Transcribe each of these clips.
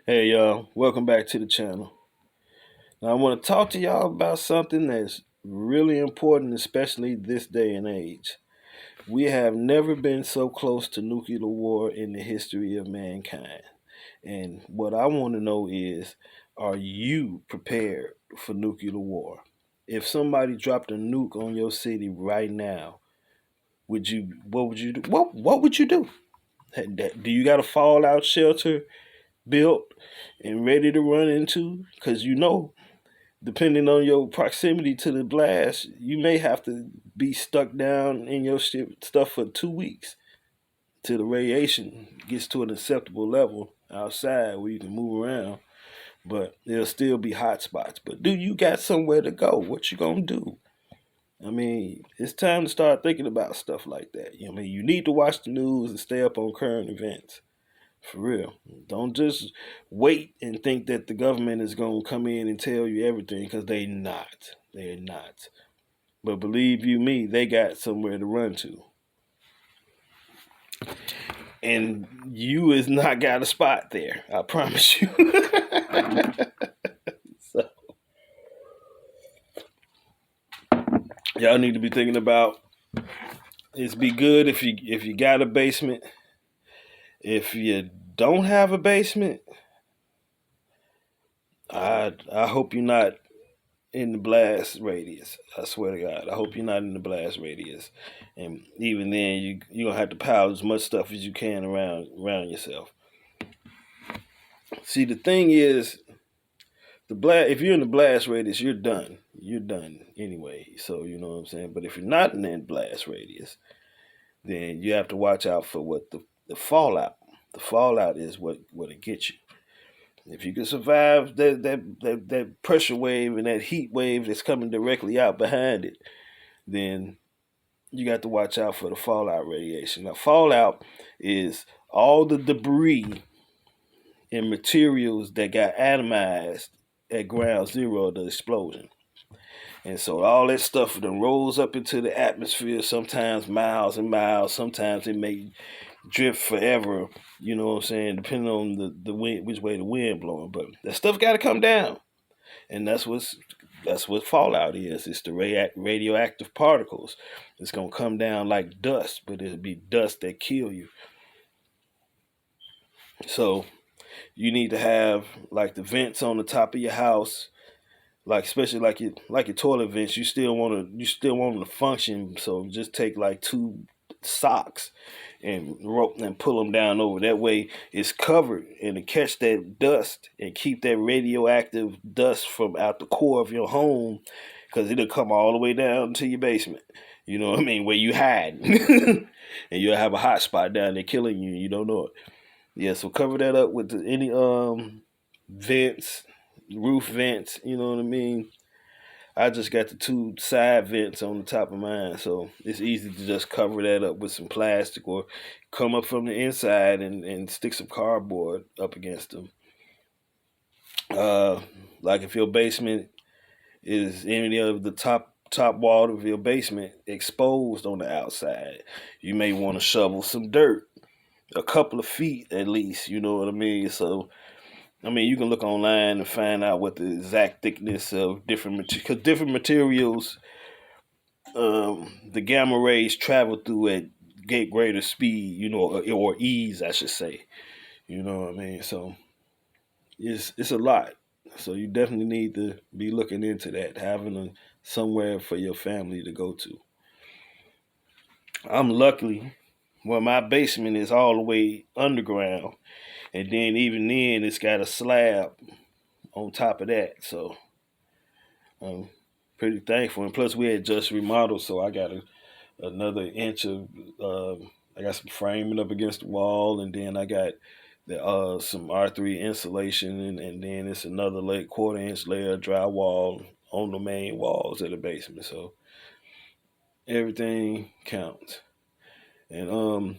Hey y'all, welcome back to the channel. Now I want to talk to y'all about something that's really important, especially this day and age. We have never been so close to nuclear war in the history of mankind. And what I want to know is, are you prepared for nuclear war? If somebody dropped a nuke on your city right now, what would you do? What would you do? Do you got a fallout shelter built and ready to run into? Because depending on your proximity to the blast, you may have to be stuck down in your stuff for 2 weeks till the radiation gets to an acceptable level outside where you can move around. But there'll still be hot spots. But do you got somewhere to go? What you gonna do? I mean, it's time to start thinking about stuff like that. You need to watch the news and stay up on current events. For real. Don't just wait and think that the government is going to come in and tell you everything because they not. They're not. But believe you me, they got somewhere to run to. And you is not got a spot there. I promise you. So, y'all need to be thinking about it's be good if you got a basement. If you don't have a basement, I hope you're not in the blast radius. I swear to God, I hope you're not in the blast radius. And even then, you're gonna have to pile as much stuff as you can around yourself. See, the thing is, the blast. If you're in the blast radius, you're done. You're done anyway. So you know what I'm saying. But if you're not in that blast radius, then you have to watch out for what the fallout. The fallout is what it gets you. If you can survive that pressure wave and that heat wave that's coming directly out behind it, then you got to watch out for the fallout radiation. Now, fallout is all the debris and materials that got atomized at ground zero of the explosion. And so all that stuff then rolls up into the atmosphere, sometimes miles and miles, sometimes it may drift forever, you know what I'm saying, depending on the wind, which way the wind blowing. But that stuff got to come down. And that's what fallout is. It's the radioactive particles. It's gonna come down like dust, but it'll be dust that kill you. So you need to have like the vents on the top of your house, like especially like your toilet vents. You still want them to function. So just take like two socks and rope and pull them down over. That way it's covered and to catch that dust and keep that radioactive dust from out the core of your home because it'll come all the way down to your basement. You know what I mean? Where you hide. And you'll have a hot spot down there killing you and you don't know it. Yeah, so cover that up with any vents, roof vents, you know what I mean? I just got the two side vents on the top of mine, so it's easy to just cover that up with some plastic or come up from the inside and stick some cardboard up against them. Uh, like if your basement is any of the top wall of your basement exposed on the outside, you may want to shovel some dirt, a couple of feet at least. You know what I mean? So I mean, you can look online and find out what the exact thickness of different materials, because different materials, the gamma rays travel through at greater speed, or ease, I should say. You know what I mean? So it's a lot. So you definitely need to be looking into that, having somewhere for your family to go to. I'm lucky. Well, my basement is all the way underground, and then even then, it's got a slab on top of that. So I'm pretty thankful. And plus, we had just remodeled, so I got another inch of. I got some framing up against the wall, and then I got some R3 insulation, and then it's another like quarter-inch layer of drywall on the main walls of the basement. So everything counts. And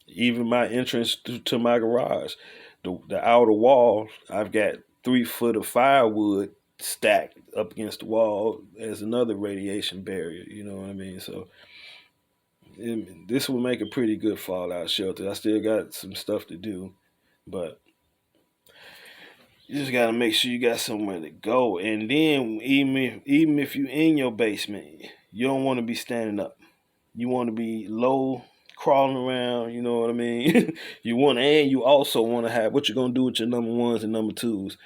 even my entrance to my garage, the outer wall, I've got 3 foot of firewood stacked up against the wall as another radiation barrier. You know what I mean? So this will make a pretty good fallout shelter. I still got some stuff to do, but You just gotta make sure you got somewhere to go. And then even if you in your basement, you don't want to be standing up. You want to be low, crawling around. You know what I mean? You also want to have what you're gonna do with your number ones and number twos.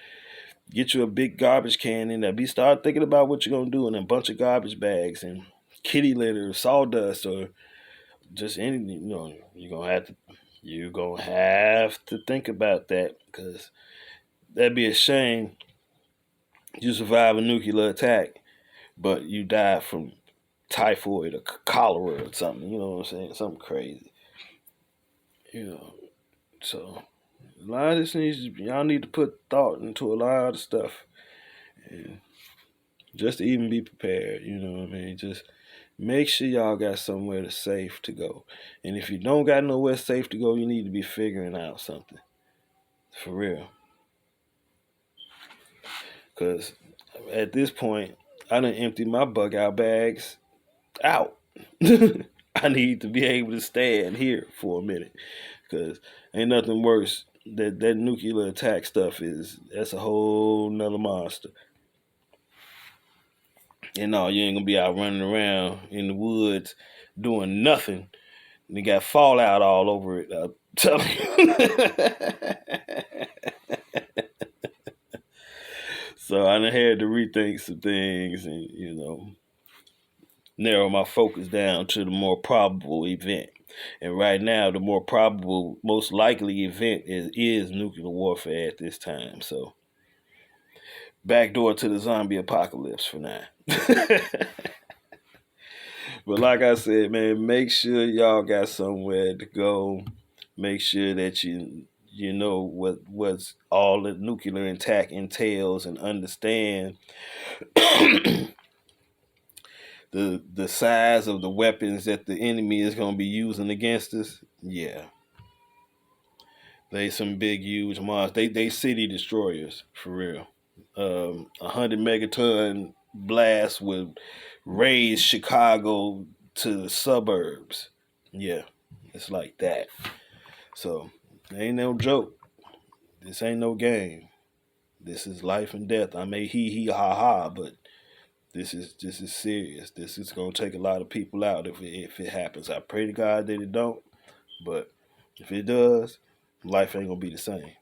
Get you a big garbage can in there. Start thinking about what you're gonna do in a bunch of garbage bags and kitty litter, sawdust, or just anything. You're gonna have to think about that, because that'd be a shame. You survive a nuclear attack, but you die from typhoid or cholera or something. You know what I'm saying? Something crazy. You know. So a lot of this y'all need to put thought into a lot of stuff, and just to even be prepared. You know what I mean? Just make sure y'all got somewhere to safe to go. And if you don't got nowhere safe to go, you need to be figuring out something for real. Because at this point, I done emptied my bug out bags out. I need to be able to stand here for a minute, because ain't nothing worse. That nuclear attack stuff that's a whole nother monster. And no, you ain't gonna be out running around in the woods doing nothing. And you got fallout all over it. I'm telling you. So I done had to rethink some things, and narrow my focus down to the more probable event. And right now, the more probable, most likely event is nuclear warfare at this time. So, backdoor to the zombie apocalypse for now. But like I said, man, make sure y'all got somewhere to go. Make sure that you know what's all the nuclear attack entails, and understand the size of the weapons that the enemy is going to be using against us. Yeah, they some big, huge monsters. They city destroyers for real. 100 megaton blast would raise Chicago to the suburbs. Yeah, it's like that. So ain't no joke. This ain't no game. This is life and death. I may hee ha ha, but this is serious. This is gonna take a lot of people out if it happens. I pray to God that it don't, but if it does, life ain't gonna be the same.